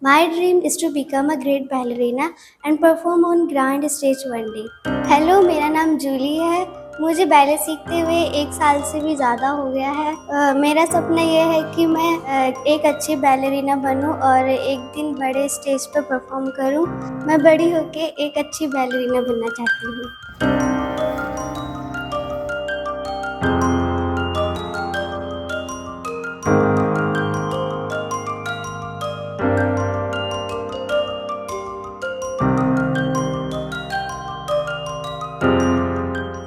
My dream is to become a great ballerina and perform on grand stage one day. Hello, मेरा नाम जूली है। मुझे ballet सीखते हुए 1 साल से भी ज़्यादा हो गया है। मेरा सपना ये है कि मैं एक अच्छी बैलरीना बनूं और एक दिन बड़े स्टेज पर परफॉर्म करूं। मैं बड़ी होके एक अच्छी बैलरीना बनना चाहती हूँ।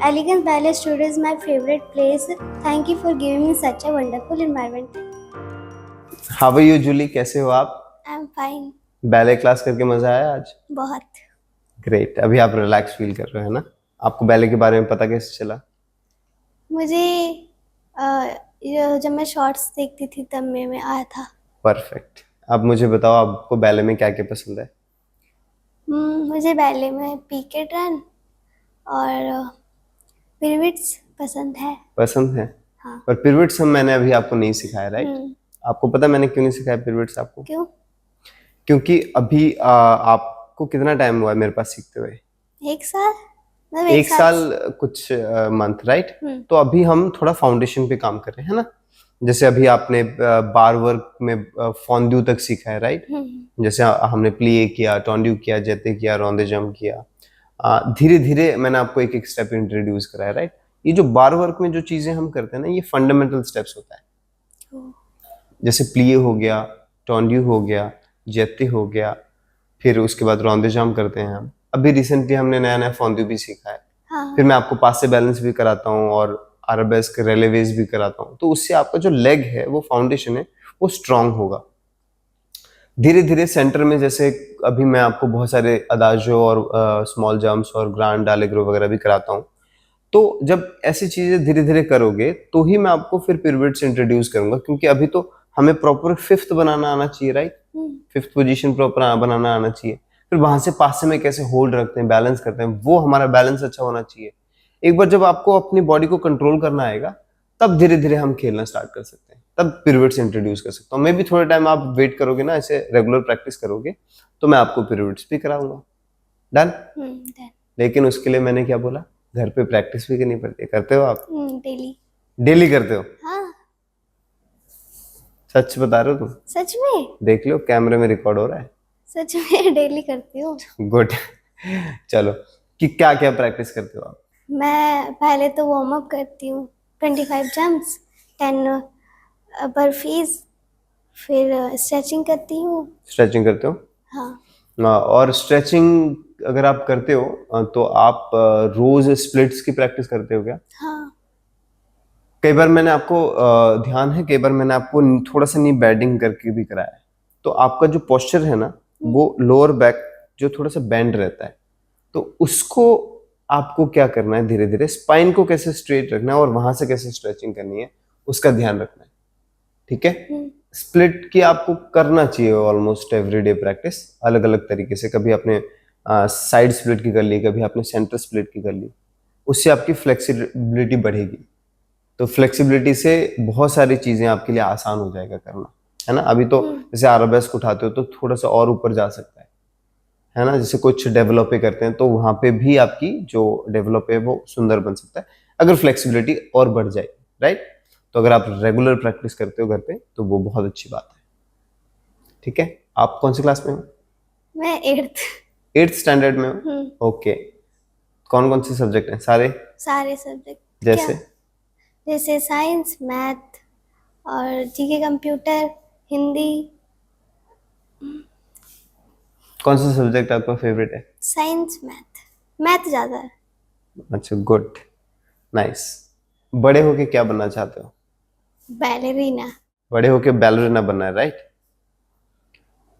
Elegance Ballet Studio is my favorite place. Thank you for giving me such a wonderful environment. How are you Julie, कैसे हो आप? I'm fine. बैले क्लास करके मजा आया आज? बहुत। ग्रेट। अभी आप रिलैक्स फील कर रहे हो, है ना? आपको बैले के बारे में पता कैसे चला? मुझे जब मैं शॉर्ट्स देखती थी तब में आया था। परफेक्ट। अब मुझे बताओ, आपको बैले में क्या क्या पसंद है? मुझे बैले में पीकेट रन और पिरविट्स पसंद है। पसंद है? हाँ। पर पिरविट्स मैंने अभी आपको नहीं सिखाया, राइट? आपको पता मैंने क्यों नहीं सिखाया पिरविट्स आपको? क्यों? क्योंकि अभी आपको कितना टाइम हुआ है मेरे पास सीखते हुए? 1 साल। मतलब एक साल कुछ मंथ, राइट? तो अभी हम थोड़ा फाउंडेशन पे काम कर रहे हैं, है ना? जैसे अभी आपने बार वर्क में फॉन्ड्यू तक सीखा है, राइट? जैसे हमने प्लीए किया, टोंड्यू किया, जेते किया, रोंदे जंप किया। धीरे धीरे मैंने आपको एक एक स्टेप इंट्रोड्यूस कराया, राइट? ये जो बार वर्क में जो चीजें हम करते हैं ना, ये फंडामेंटल स्टेप्स होता है। जैसे प्लीए हो गया, टोंड्यू हो गया, जेते हो गया, फिर उसके बाद रोंदे जंप करते हैं हम। अभी रिसेंटली हमने नया नया फॉन्ड्यू भी सीखा है। फिर मैं आपको पास से बैलेंस भी कराता हूँ और अरेबेस्क रेलेवेज भी कराता हूँ। तो उससे आपका जो लेग है, वो फाउंडेशन है, वो स्ट्रांग होगा। धीरे धीरे सेंटर में जैसे अभी मैं आपको बहुत सारे अदाजो और स्मॉल जंप्स और ग्रांड डालेग्रो वगैरह भी कराता हूँ। तो जब ऐसी चीजें धीरे धीरे करोगे तो ही मैं आपको फिर पिरविट्स इंट्रोड्यूस करूंगा, क्योंकि अभी तो हमें प्रॉपर फिफ्थ बनाना आना चाहिए, राइट? फिफ्थ पोजीशन प्रॉपर बनाना आना चाहिए। फिर वहां से पासे में कैसे होल्ड रखते हैं, बैलेंस करते हैं, वो हमारा बैलेंस अच्छा होना चाहिए। एक बार जब आपको अपनी बॉडी को कंट्रोल करना आएगा, तब धीरे धीरे हम खेलना स्टार्ट कर सकते हैं, तब पिरविट्स इंट्रोड्यूस कर सकता हूँ। मे भी थोड़े टाइम आप वेट करोगे ना, ऐसे रेगुलर प्रैक्टिस करोगे तो मैं आपको पिरविट्स भी कराऊंगा। डन? लेकिन उसके लिए मैंने क्या बोला, घर पे प्रैक्टिस भी करनी पड़ती है। करते हो आप? डेली। डेली करते हो? हाँ। सच बता रहे हो तुम? सच में? देख लो, कैमरे में रिकॉर्ड हो रहा है। सच में डेली करती हूँ। गुड। चलो, कि क्या क्या प्रैक्टिस करते हो आप? मैं पहले तो वार्म अप करती हूँ, 25 जंप्स, 10 बर्फीज, फिर स्ट्रेचिंग करती हूँ। स्ट्रेचिंग करते हो? हाँ। और स्ट्रेचिंग अगर आप करते हो तो आप रोज स्प्लिट्स की प्रैक्टिस करते हो क्या? हाँ। कई बार मैंने आपको ध्यान है, कई बार मैंने आपको थोड़ा सा नी बेंडिंग करके भी कराया है। तो आपका जो पोस्चर है ना, वो लोअर बैक जो थोड़ा सा बेंड रहता है, तो उसको आपको क्या करना है, धीरे धीरे स्पाइन को कैसे स्ट्रेट रखना है और वहां से कैसे स्ट्रेचिंग करनी है, उसका ध्यान रखना है। ठीक है? स्प्लिट की आपको करना चाहिए ऑलमोस्ट एवरीडे प्रैक्टिस, अलग अलग तरीके से। कभी आपने साइड स्प्लिट की कर ली, कभी आपने सेंटर स्प्लिट की कर ली। उससे आपकी फ्लेक्सिबिलिटी बढ़ेगी। तो फ्लेक्सिबिलिटी से बहुत सारी चीजें आपके लिए आसान हो जाएगा करना, है ना? अभी तो जैसे आरबेस्क उठाते हो तो थोड़ा सा और ऊपर जा सकता है ना? जैसे कुछ डेवलप करते हैं तो वहां पे भी आपकी जो डेवलप है वो सुंदर बन सकता है, अगर फ्लेक्सिबिलिटी और बढ़ जाए, राइट? तो अगर आप रेगुलर प्रैक्टिस करते हो घर पे तो वो बहुत अच्छी बात है। ठीक है? आप कौन सी क्लास में हो? मैं 8th। 8th स्टैंडर्ड में हो? ओके। कौन कौन से सब्जेक्ट हैं? सारे? सारे सब्जेक्ट। जैसे? जैसे साइंस, मैथ और जीके, कंप्यूटर, हिंदी। कौन सा सब्जेक्ट आपका फेवरेट है? साइंस, मैथ ज्यादा है। अच्छा, गुड, नाइस। बड़े होके क्या बनना चाहते हो? बैलेरिना। बड़े होके बैलरीना बनना है, राइट?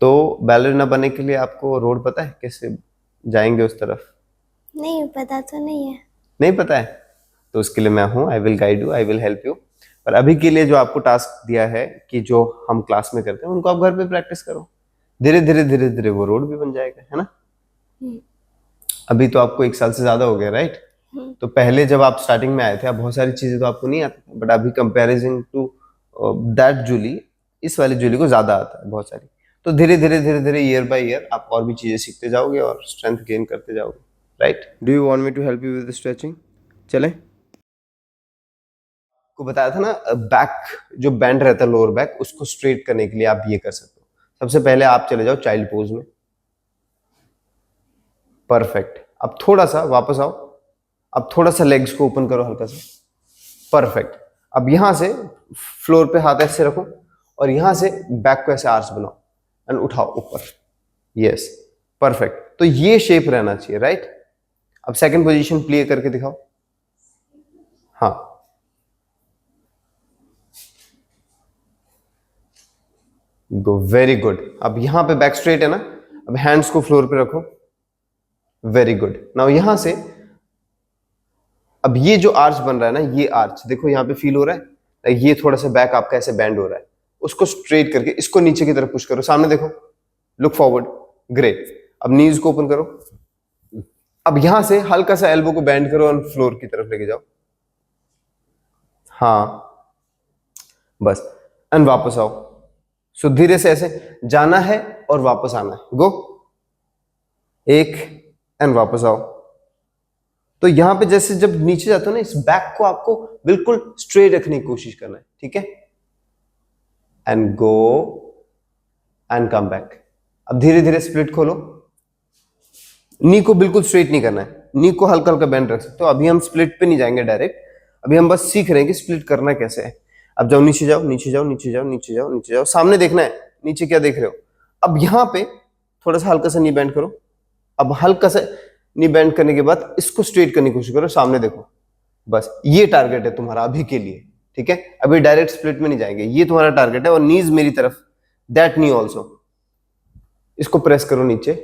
तो बैलरीना बनने के लिए आपको रोड पता है, कैसे जाएंगे उस तरफ? नहीं पता तो नहीं है। नहीं पता है? तो उसके लिए मैं हूँ, I will guide you, I will help you. पर अभी के लिए जो आपको टास्क दिया है कि जो हम क्लास में करते हैं उनको आप घर पे प्रैक्टिस करो। धीरे धीरे धीरे धीरे वो रोड भी बन जाएगा, है ना? अभी तो आपको 1 साल से ज्यादा हो गया, राइट? तो पहले जब आप स्टार्टिंग में आए थे, आप बहुत सारी चीजें तो आपको नहीं आती, बट अभी कंपैरिजन टू दैट जूली, इस वाली जूली को ज्यादा आता है बहुत सारी। तो धीरे धीरे धीरे धीरे ईयर बाय ईयर आप और भी चीजें सीखते जाओगे और स्ट्रेंथ गेन करते जाओगे, right? Do you want me to help you with stretching? चलें? को बताया था ना, बैक जो बैंड रहता है लोअर बैक, उसको स्ट्रेट करने के लिए आप ये कर सकते हो। सबसे पहले आप चले जाओ चाइल्ड पोज में, परफेक्ट। अब थोड़ा सा वापस आओ, अब थोड़ा सा लेग्स को ओपन करो हल्का सा, परफेक्ट। अब यहां से फ्लोर पे हाथ ऐसे रखो और यहां से बैक को ऐसे आर्च बनाओ एंड उठाओ ऊपर, यस, परफेक्ट। तो ये शेप रहना चाहिए, राइट? अब सेकंड पोजीशन प्ले करके दिखाओ, हाँ, गो, वेरी गुड। अब यहां पे बैक स्ट्रेट है ना, अब हैंड्स को फ्लोर पे रखो, वेरी गुड। नाउ यहां से अब ये जो आर्च बन रहा है ना, ये आर्च देखो यहां पे फील हो रहा है, ये थोड़ा सा बैक आपका ऐसे बैंड हो रहा है, उसको स्ट्रेट करके इसको नीचे की तरफ पुश करो, सामने देखो, लुक फॉरवर्ड, ग्रेट। अब नीज को ओपन करो, अब यहां से हल्का सा एल्बो को बैंड करो और फ्लोर की तरफ लेके जाओ, हाँ, बस, एंड वापस आओ। सो धीरे से ऐसे जाना है और वापस आना है, गो, एक, एंड वापस आओ। तो यहां पे जैसे जब नीचे जाते हो ना, इस बैक को आपको बिल्कुल स्ट्रेट रखने की कोशिश करना है, ठीक है? And go and come back. अब धीरे धीरे स्प्लिट खोलो, नी को बिल्कुल स्ट्रेट नहीं करना है, नी को हल्का हल्का बेंड रख सकते हो। अभी हम स्प्लिट पे नहीं जाएंगे डायरेक्ट, अभी हम बस सीख रहे हैं कि स्प्लिट करना कैसे है। अब जाओ नीचे जाओ, नीचे जाओ, नीचे जाओ, नीचे जाओ, नीचे जाओ, सामने देखना है, नीचे क्या देख रहे हो। अब यहां पे थोड़ा सा हल्का सा नी बेंड करो, अब हल्का सा नी बेंड करने के बाद इसको स्ट्रेट करने की कोशिश करो, सामने देखो, बस ये टारगेट है तुम्हारा अभी के लिए, ठीक है? अभी डायरेक्ट स्प्लिट में नहीं जाएंगे, ये तुम्हारा टारगेट है। और नीज मेरी तरफ, दैट नी ऑल्सो, इसको प्रेस करो नीचे,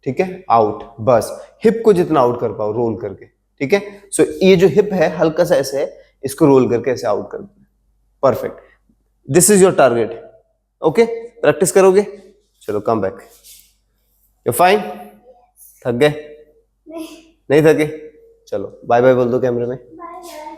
ठीक है? आउट, बस हिप को जितना आउट कर पाओ रोल करके, ठीक है? सो ये जो हिप है हल्का सा ऐसे है, इसको रोल करके ऐसे आउट कर देना, perfect. This is your target, okay? Practice करोगे? चलो कम बैक, यू फाइन? थक गए? नहीं थके? चलो बाय बाय बोल दो कैमरे में। Bye bye.